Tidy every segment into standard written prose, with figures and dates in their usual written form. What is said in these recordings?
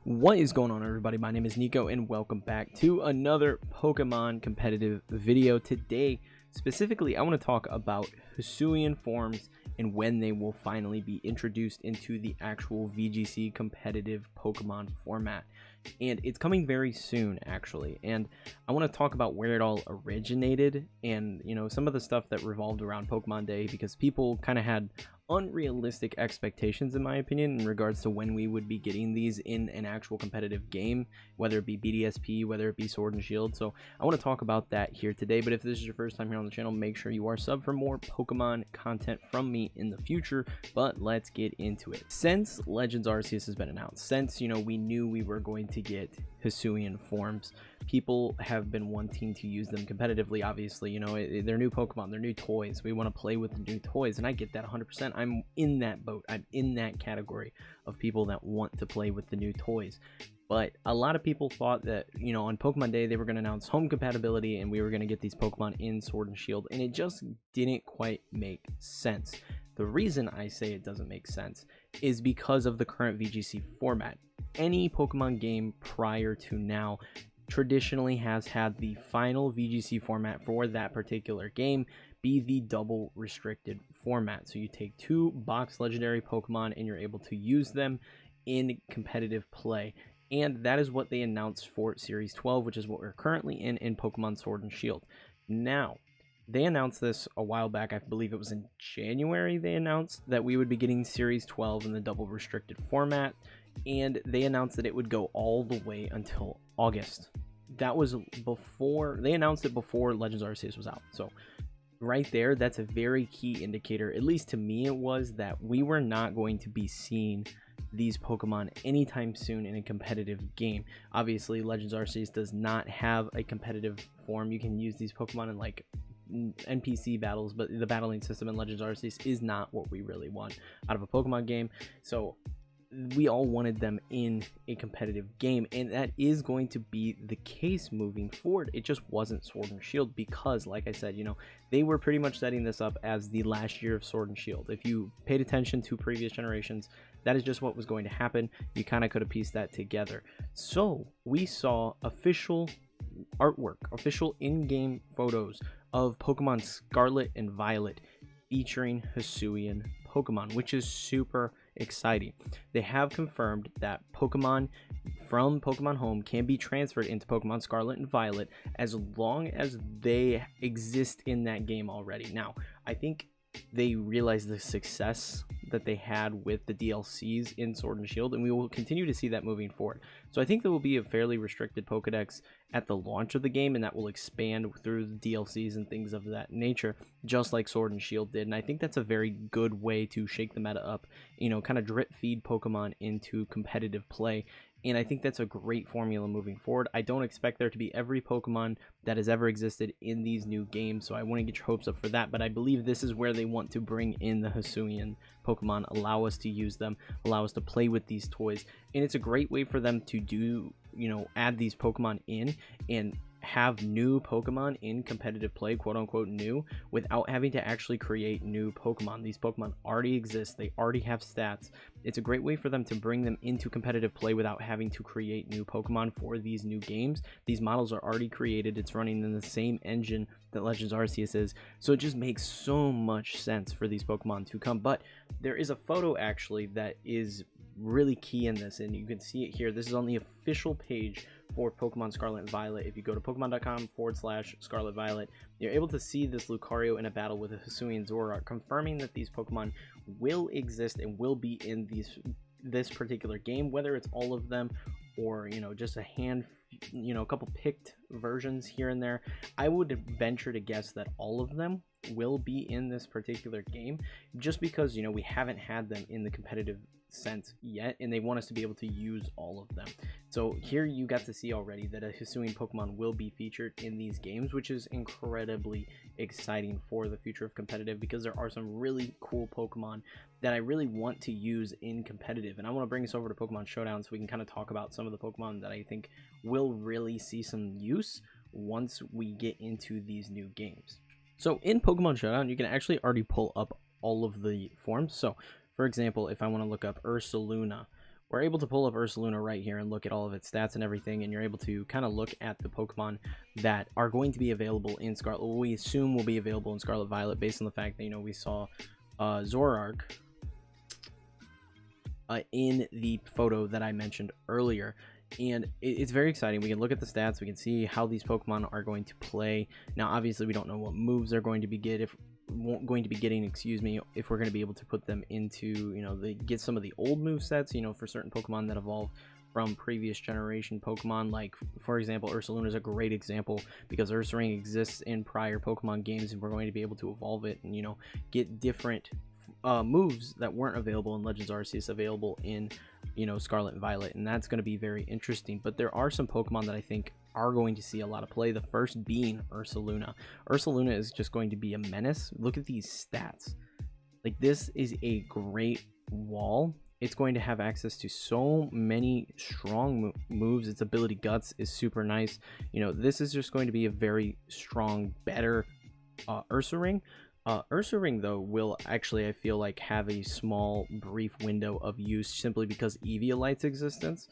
What is going on, everybody? My name is Nico and welcome back to another Pokemon competitive video. Today specifically I want to talk about Hisuian forms and when they will finally be introduced into the actual VGC competitive Pokemon format. And it's coming very soon, actually, and I want to talk about where it all originated and, some of the stuff that revolved around Pokemon Day, because people kind of had unrealistic expectations, in my opinion, in regards to when we would be getting these in an actual competitive game, whether it be BDSP, whether it be Sword and Shield. So I want to talk about that here today. But if this is your first time here on the channel, make sure you are subbed for more Pokemon content from me in the future. But let's get into it. Since Legends Arceus has been announced, since we knew we were going to get Hisuian forms, people have been wanting to use them competitively. Obviously, they're new Pokemon, they're new toys. We want to play with the new toys, and I get that 100%. I'm in that boat. I'm in that category of people that want to play with the new toys. But a lot of people thought that, on Pokemon Day, they were going to announce home compatibility and we were going to get these Pokemon in Sword and Shield, and it just didn't quite make sense. The reason I say it doesn't make sense is because of the current VGC format. Any Pokemon game prior to now traditionally has had the final VGC format for that particular game be the double restricted format. So you take two box legendary Pokemon and you're able to use them in competitive play. And that is what they announced for Series 12, which is what we're currently in Pokemon Sword and Shield. Now, they announced this a while back. I believe it was in January they announced that we would be getting Series 12 in the double restricted format. And they announced that it would go all the way until August. That was before, they announced it before Legends Arceus was out. So right there, that's a very key indicator, at least to me it was, that we were not going to be seeing these Pokemon anytime soon in a competitive game. Obviously, Legends Arceus does not have a competitive form. You can use these Pokemon in like NPC battles, but the battling system in Legends Arceus is not what we really want out of a Pokemon game. So we all wanted them in a competitive game, and that is going to be the case moving forward. It just wasn't Sword and Shield because, like I said, they were pretty much setting this up as the last year of Sword and Shield. If you paid attention to previous generations, that is just what was going to happen. You kind of could have pieced that together. So we saw official artwork, official in-game photos of Pokemon Scarlet and Violet featuring Hisuian Pokemon, which is super exciting. They have confirmed that Pokemon from Pokemon Home can be transferred into Pokemon Scarlet and Violet as long as they exist in that game already. Now, I think they realized the success that they had with the DLCs in Sword and Shield, and we will continue to see that moving forward. So I think there will be a fairly restricted Pokedex at the launch of the game, and that will expand through the DLCs and things of that nature, just like Sword and Shield did. And I think that's a very good way to shake the meta up, kind of drip feed Pokemon into competitive play. And I think that's a great formula moving forward. I don't expect there to be every Pokemon that has ever existed in these new games, so I want to get your hopes up for that. But I believe this is where they want to bring in the Hisuian Pokemon, allow us to use them, allow us to play with these toys. And it's a great way for them to do, add these Pokemon in and have new Pokemon in competitive play, quote unquote new, without having to actually create new Pokemon. These Pokemon already exist, they already have stats. It's a great way for them to bring them into competitive play without having to create new Pokemon for these new games. These models are already created, it's running in the same engine that Legends Arceus is, so it just makes so much sense for these Pokemon to come. But there is a photo actually that is really key in this, and you can see it here. This is on the official page for Pokemon Scarlet and Violet. If you go to pokemon.com/Scarlet Violet, you're able to see this Lucario in a battle with a Hisuian Zoroark, confirming that these Pokemon will exist and will be in this particular game, whether it's all of them or just a hand, a couple picked versions here and there. I would venture to guess that all of them will be in this particular game, just because we haven't had them in the competitive sense yet, and they want us to be able to use all of them. So here you got to see already that a Hisuian Pokemon will be featured in these games, which is incredibly exciting for the future of competitive, because there are some really cool Pokemon that I really want to use in competitive. And I want to bring us over to Pokemon Showdown so we can kind of talk about some of the Pokemon that I think will really see some use once we get into these new games. So in Pokemon Showdown, you can actually already pull up all of the forms. So for example, if I want to look up Ursaluna, we're able to pull up Ursaluna right here and look at all of its stats and everything, and you're able to kind of look at the Pokemon that are going to be available in Scarlet, well, we assume will be available in Scarlet Violet, based on the fact that, you know, we saw Zoroark in the photo that I mentioned earlier. And it's very exciting. We can look at the stats, we can see how these Pokemon are going to play. Now obviously we don't know what moves they're going to be getting, excuse me, if we're going to be able to put them into, you know, get some of the old move sets, you know, for certain Pokemon that evolve from previous generation Pokemon. Like, for example, Ursaluna is a great example, because Ursaring exists in prior Pokemon games, and we're going to be able to evolve it and, you know, get different moves that weren't available in Legends Arceus available in, you know, Scarlet and Violet, and that's going to be very interesting. But there are some Pokemon that I think are going to see a lot of play, the first being Ursaluna. Ursaluna is just going to be a menace. Look at these stats. Like, this is a great wall. It's going to have access to so many strong moves. Its ability Guts is super nice. You know, this is just going to be a very strong, better Ursaring. Ursaring, though, will actually, I feel like, have a small, brief window of use simply because Eviolite's existence.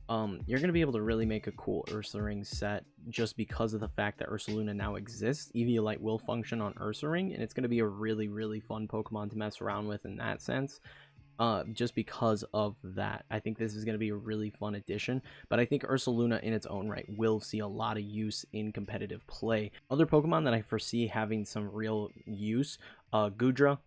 You're going to be able to really make a cool Ursaring set just because of the fact that Ursaluna now exists. Eviolite will function on Ursaring, and it's going to be a really, really fun Pokemon to mess around with in that sense. Just because of that, I think this is going to be a really fun addition. But I think Ursaluna in its own right will see a lot of use in competitive play. Other Pokemon that I foresee having some real use, Goodra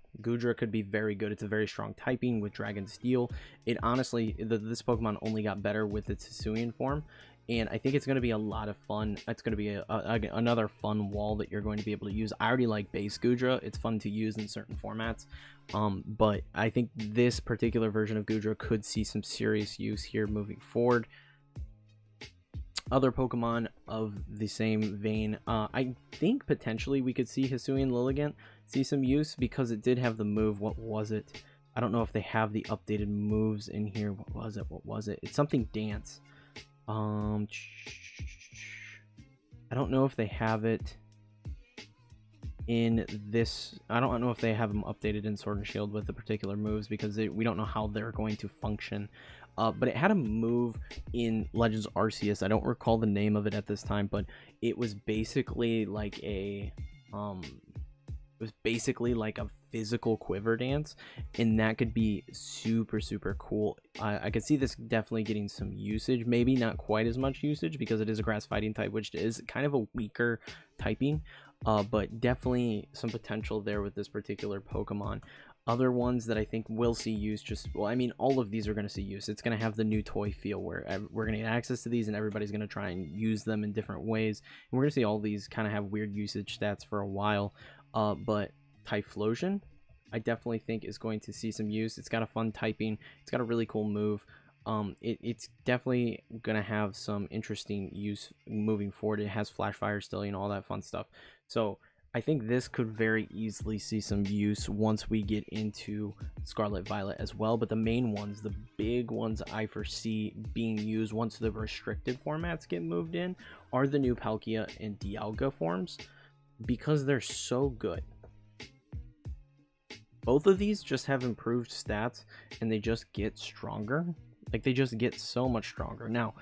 could be very good. It's a very strong typing with Dragon Steel. It honestly, this Pokemon only got better with its Hisuian form, and I think it's going to be a lot of fun. It's going to be another fun wall that you're going to be able to use. I already like base Goodra. It's fun to use in certain formats, but I think this particular version of Goodra could see some serious use here moving forward. Other Pokemon of the same vein, I think potentially we could see Hisuian Lilligant see some use, because it did have the move. What was it? I don't know if they have the updated moves in here. What was it? It's something dance. I don't know if they have it in this. I don't know if they have them updated in Sword and Shield with the particular moves, because we don't know how they're going to function. But it had a move in Legends Arceus. I don't recall the name of it at this time, but it was basically like a physical quiver dance, and that could be super, super cool. I could see this definitely getting some usage, maybe not quite as much usage because it is a grass fighting type, which is kind of a weaker typing, but definitely some potential there with this particular Pokemon. Other ones that I think will see use, well, I mean, all of these are going to see use. It's going to have the new toy feel where we're going to get access to these, and everybody's going to try and use them in different ways. And we're going to see all these kind of have weird usage stats for a while. But Typhlosion, I definitely think is going to see some use. It's got a fun typing. It's got a really cool move. It's definitely going to have some interesting use moving forward. It has Flash Fire still, you know, all that fun stuff. So I think this could very easily see some use once we get into Scarlet Violet as well. But the main ones, the big ones I foresee being used once the restricted formats get moved in, are the new Palkia and Dialga forms, because they're so good. Both of these just have improved stats, and they just get stronger. Like, they just get so much stronger. Now,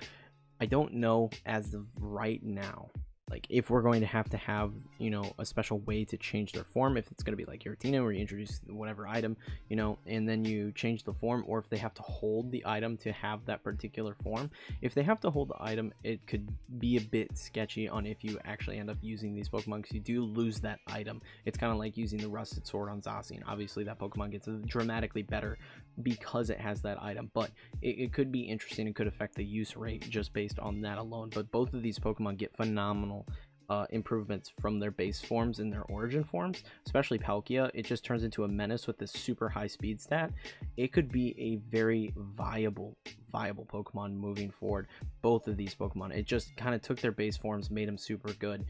I don't know as of right now, like, if we're going to have, you know, a special way to change their form, if it's going to be like Giratina, where you introduce whatever item, you know, and then you change the form, or if they have to hold the item to have that particular form. If they have to hold the item, it could be a bit sketchy on if you actually end up using these Pokemon, because you do lose that item. It's kind of like using the Rusted Sword on Zacian. Obviously, that Pokemon gets dramatically better because it has that item, but it could be interesting. It could affect the use rate just based on that alone. But both of these Pokemon get phenomenal improvements from their base forms and their origin forms. Especially Palkia, it just turns into a menace with this super high speed stat. It could be a very viable Pokemon moving forward. Both of these Pokemon, it just kind of took their base forms, made them super good,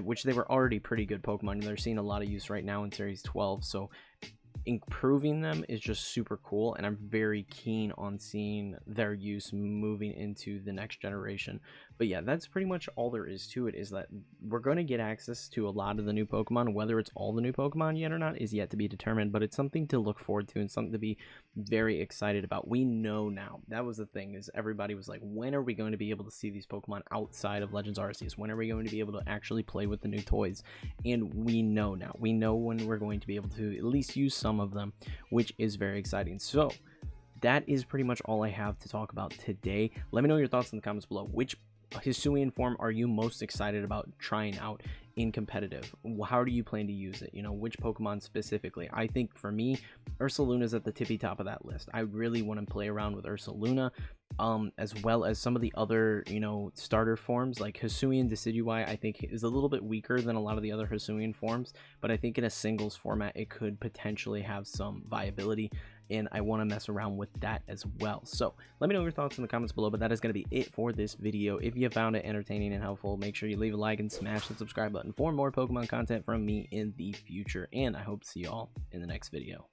which they were already pretty good Pokemon, and they're seeing a lot of use right now in Series 12. So improving them is just super cool, and I'm very keen on seeing their use moving into the next generation. But yeah, that's pretty much all there is to it, is that we're going to get access to a lot of the new Pokemon. Whether it's all the new Pokemon yet or not is yet to be determined, but it's something to look forward to and something to be very excited about. We know now. That was the thing, is everybody was like, when are we going to be able to see these Pokemon outside of Legends Arceus? When are we going to be able to actually play with the new toys? And we know now. We know when we're going to be able to at least use some of them, which is very exciting. So that is pretty much all I have to talk about today. Let me know your thoughts in the comments below. Which Hisuian form are you most excited about trying out in competitive? How do you plan to use it? You know, which Pokemon specifically? I think for me, Ursaluna is at the tippy top of that list. I really want to play around with Ursaluna, as well as some of the other, you know, starter forms like Hisuian Decidueye. I think is a little bit weaker than a lot of the other Hisuian forms, but I think in a singles format it could potentially have some viability, and I want to mess around with that as well. So let me know your thoughts in the comments below, but that is going to be it for this video. If you found it entertaining and helpful, make sure you leave a like and smash the subscribe button for more Pokemon content from me in the future, and I hope to see you all in the next video.